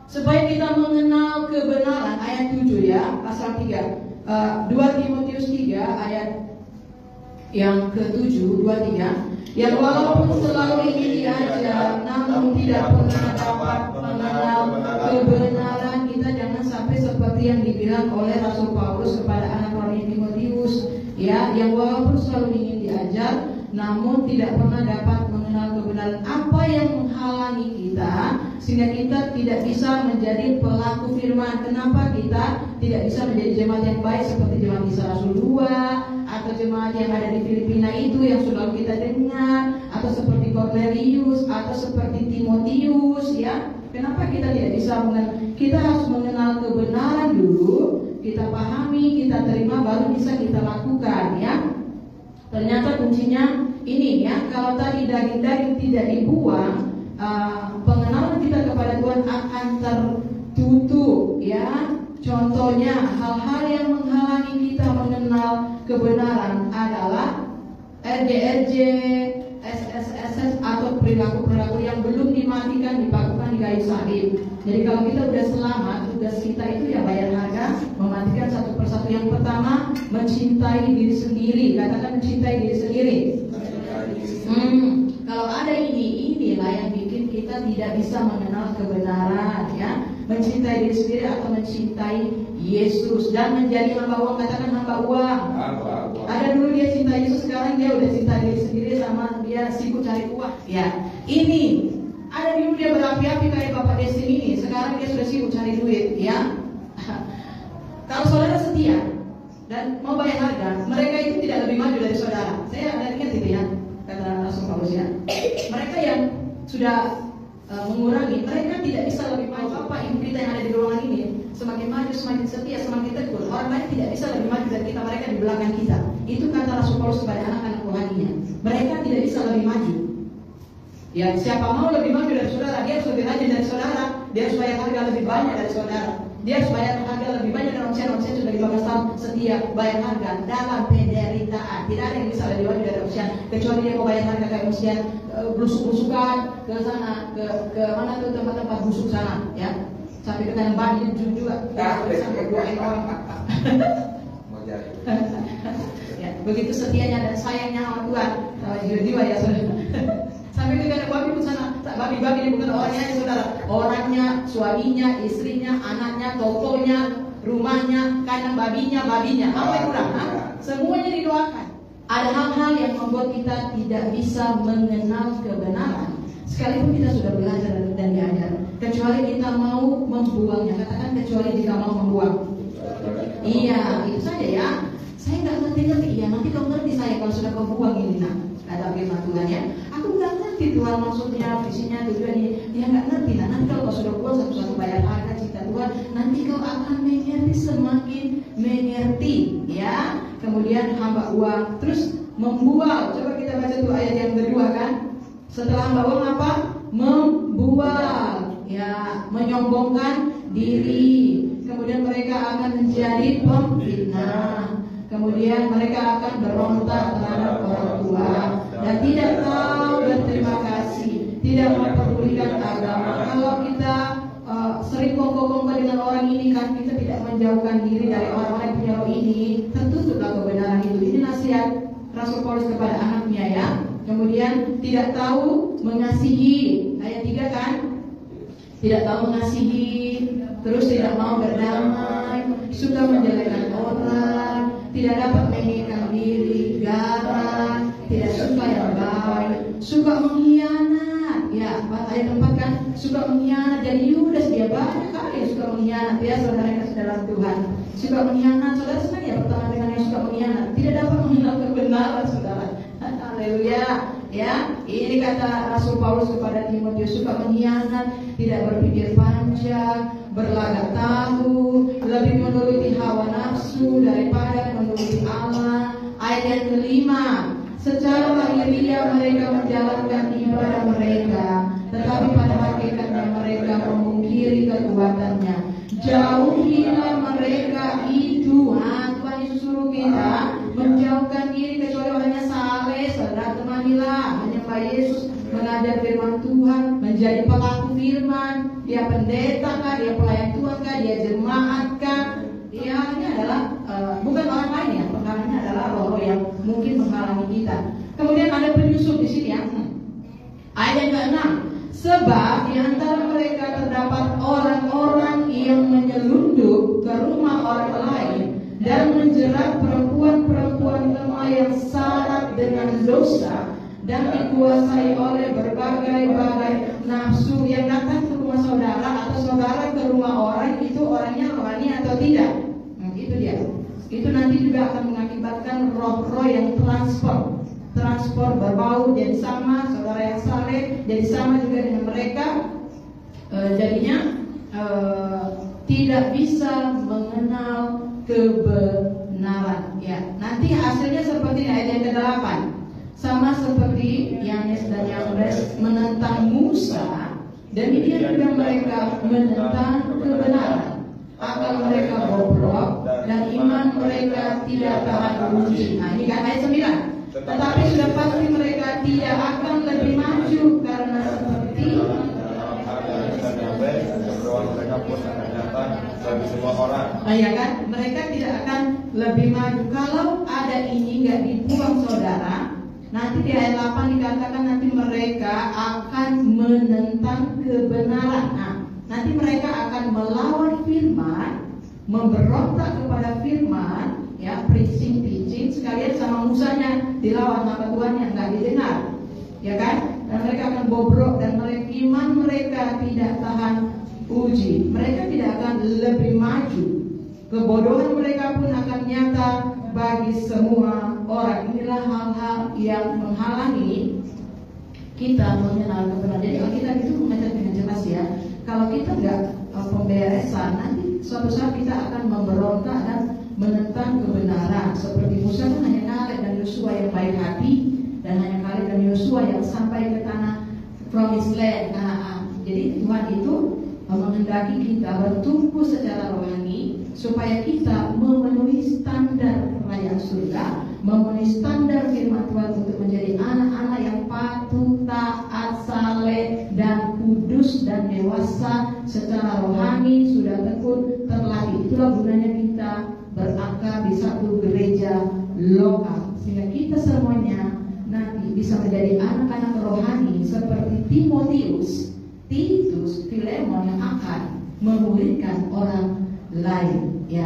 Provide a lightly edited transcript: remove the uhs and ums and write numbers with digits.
supaya kita mengenal kebenaran. Ayat 7 ya, pasal 3. 2 Timotius 3 ayat yang ke-7, 2-3. Yang walaupun selalu ingin diajar, namun tidak pernah dapat mengenal kebenaran. Kita jangan sampai seperti yang dibilang oleh Rasul Paulus kepada anak buahnya Timotius, ya, yang walaupun selalu ingin diajar, namun tidak pernah dapat mengenal kebenaran. Apa yang menghalangi kita sehingga kita tidak bisa menjadi pelaku firman? Kenapa kita tidak bisa menjadi jemaat yang baik seperti jemaat Kisah Rasul 2 atau jemaat yang ada di Filipina itu yang sudah kita dengar, atau seperti Cornelius atau seperti Timotius, ya? Kenapa kita tidak bisa mengenal? Kita harus mengenal kebenaran dulu, kita pahami, kita terima, baru bisa kita lakukan, ya. Ternyata kuncinya ini, ya. Kalau tadi daging-daging tidak dibuang, pengenalan kita kepada Tuhan akan tertutup, ya. Contohnya hal-hal yang menghalangi kita mengenal kebenaran adalah RJ, SSSS atau perilaku-perilaku yang belum dimatikan, dipakukan di kayu salib. Jadi kalau kita sudah selamat, tugas kita itu ya bayar harga, mematikan satu persatu. Yang pertama, mencintai diri sendiri. Katakan mencintai diri sendiri. Kalau ada inilah yang bikin kita tidak bisa mengenal kebenaran, ya. Mencintai diri sendiri atau mencintai Yesus dan menjadi hamba uang. Katakan hamba uang. Ada dulu dia cinta Yesus, sekarang dia udah cinta diri sendiri sama dia sibuk cari uang. Ya, ini ada dulu dia berapi-api kayak Bapak Destin ini, sekarang dia sudah sibuk cari duit, ya. Kalau saudara setia dan mau bayar harga, mereka itu tidak lebih maju dari saudara. Saya ada ingat itu, ya, kata Rasul Paulus, ya. Mereka yang sudah mengurangi, mereka tidak bisa lebih maju. Apa ibu kita yang ada di ruangan ini semakin maju, semakin setia, semakin tekun. Orang lain tidak bisa lebih maju dari kita, mereka di belakang kita. Itu kata Rasul Paulus kepada anak-anak rohaninya. Mereka tidak bisa lebih maju. Ya, siapa mau lebih maju dari saudara, dia harus lebih rajin dari saudara, dia harus bayar harga lebih banyak dari saudara, dia harus bayar harga lebih banyak dari Onsian sudah 15 tahun setia bayar harga dalam penderitaan. Tidak ada yang bisa lebih maju dari Onsian kecuali dia mau bayar harga kayak Onsian, busuk-busukan ke sana, ke mana tuh tempat-tempat busuk sana, ya, sampai ke tanam babi juga, sampai 2 orang. Ya, begitu setianya dan sayangnya sama Tuhan, jiwa ya saudara. Sampai ke kandang babi pun sana, babi-babi ini bukan orangnya, saudara, orangnya, suaminya, istrinya, anaknya, tokonya, rumahnya, kandang babinya. Apa yang kurang? Semuanya didoakan. Ada hal-hal yang membuat kita tidak bisa mengenal kebenaran, sekalipun kita sudah belajar dan diajar, kecuali kita mau membuangnya. Katakan kecuali kita mau membuang. Iya, itu saja, ya. Saya nggak ngerti. Iya, nanti kau ngerti saya kalau sudah kau buang ini, nah. Kata firman Tuhan, ya. Aku nggak ngerti Tuhan maksudnya, visinya, tujuannya. Ya nggak ngerti. Nah, nanti kalau kau sudah buang satu-satu bayar harga cinta Tuhan, nanti kau akan mengerti, semakin mengerti, ya. Kemudian hamba uang, terus membual. Coba kita baca tuh ayat yang kedua, kan. Setelah hamba uang apa? Membual, ya, menyombongkan diri. Kemudian mereka akan menjadi pemfitnah. Kemudian mereka akan berontak terhadap orang tua dan tidak tahu berterima kasih, tidak memperdulikan agama. Kalau kita sering kongko-kongko dengan orang ini, kan, kita tidak menjauhkan diri dari orang-orang yang punya roh ini, tertutuplah kebenaran itu. Ini nasihat Rasul Paulus kepada anaknya, ya. Kemudian tidak tahu mengasihi, ayat 3, kan, tidak tahu mengasihi, terus tidak mau berdamai, suka menjelekkan orang, tidak dapat menginginkan diri, garang, tidak suka yang baik, suka mengkhianat. Ya, ayat 4, kan, suka mengkhianat. Jadi Yudas dia banyak kali yang suka mengkhianat, ya, saudara yang kasih dalam Tuhan. Suka mengkhianat, saudara senang ya berteman dengan yang suka mengkhianat. Tidak dapat mengenal kebenaran, saudara. Haleluya, ya. Ini kata Rasul Paulus kepada Timotius, suka mengkhianat, tidak berpikir panjang, berlagak tahu, lebih menuruti hawa nafsu daripada menuruti Allah. Ayat yang kelima, secara lahiriah mereka menjalankan ibadah mereka, tetapi pada hakikatnya mereka memungkiri kekuatannya. Jauhilah mereka itu. Tuhan Yesus suruh kita menjauhkan diri, kecuali orangnya saleh, saudara, temanilah, menyembah Yesus, mengajar firman Tuhan, menjadi pelaku firman, dia pendeta kah, dia pelayan Tuhan kah, dia jemaat kah, dia ini adalah bukan orang lain ya, perkaranya adalah roh yang mungkin menghalangi kita. Kemudian ada penyusup di sini ya. Ayat yang ke-6, sebab di antara mereka terdapat orang-orang yang menyelundup ke rumah orang lain dan menjerat perempuan-perempuan lemah yang syarat dengan dosa dan dikuasai oleh berbagai-bagai nafsu. Yang datang ke rumah saudara atau saudara ke rumah orang itu orangnya rohani atau tidak? Itu dia. Itu nanti juga akan mengakibatkan roh-roh yang transfer berbau jadi sama, saudara yang saleh jadi sama juga dengan mereka. Jadinya tidak bisa mengenal kebenaran. Ya, nanti hasilnya seperti ayat yang ke-8. Sama seperti Yanes dan Yambres menentang Musa, demikian juga mereka menentang kebenaran. Akal mereka bobrok dan iman mereka tidak tahan uji. Nah, ini kan ayat 9. Tetapi sudah pasti mereka tidak akan lebih maju karena seperti mereka pun akan datang bagi semua orang. Ya kan, mereka tidak akan lebih maju kalau ada ini nggak dibuang saudara. Nanti di ayat 8 dikatakan nanti mereka akan menentang kebenaran. Nah, nanti mereka akan melawan firman, memberontak kepada firman, ya, preaching sekalian sama musanya dilawan sama Tuhannya nggak didengar, ya kan? Dan mereka akan bobrok dan iman mereka tidak tahan uji. Mereka tidak akan lebih maju. Kebodohan mereka pun akan nyata bagi semua orang. Inilah hal-hal yang menghalangi kita mengenal kebenaran. Jadi Alkitab itu mengajar dengan jelas ya. Kalau kita nggak pemberesan, nanti suatu saat kita akan memberontak dan menentang kebenaran. Seperti Musa kan hanya Kaleb dan Yosua yang baik hati, dan hanya Kaleb dan Yosua yang sampai ke tanah Promised Land, Kanaan. Jadi Tuhan itu menghendaki kita bertumbuh secara rohani supaya kita memenuhi standar kerajaan surga, memenuhi standar firman Tuhan untuk menjadi anak-anak yang patuh, taat, saleh, dan kudus dan dewasa secara rohani, sudah tekun, terlatih. Itulah gunanya kita berakar di satu gereja lokal, sehingga kita semuanya nanti bisa menjadi anak-anak rohani seperti Timotius, Titus, Filemon yang akan memuridkan orang lain. Ya.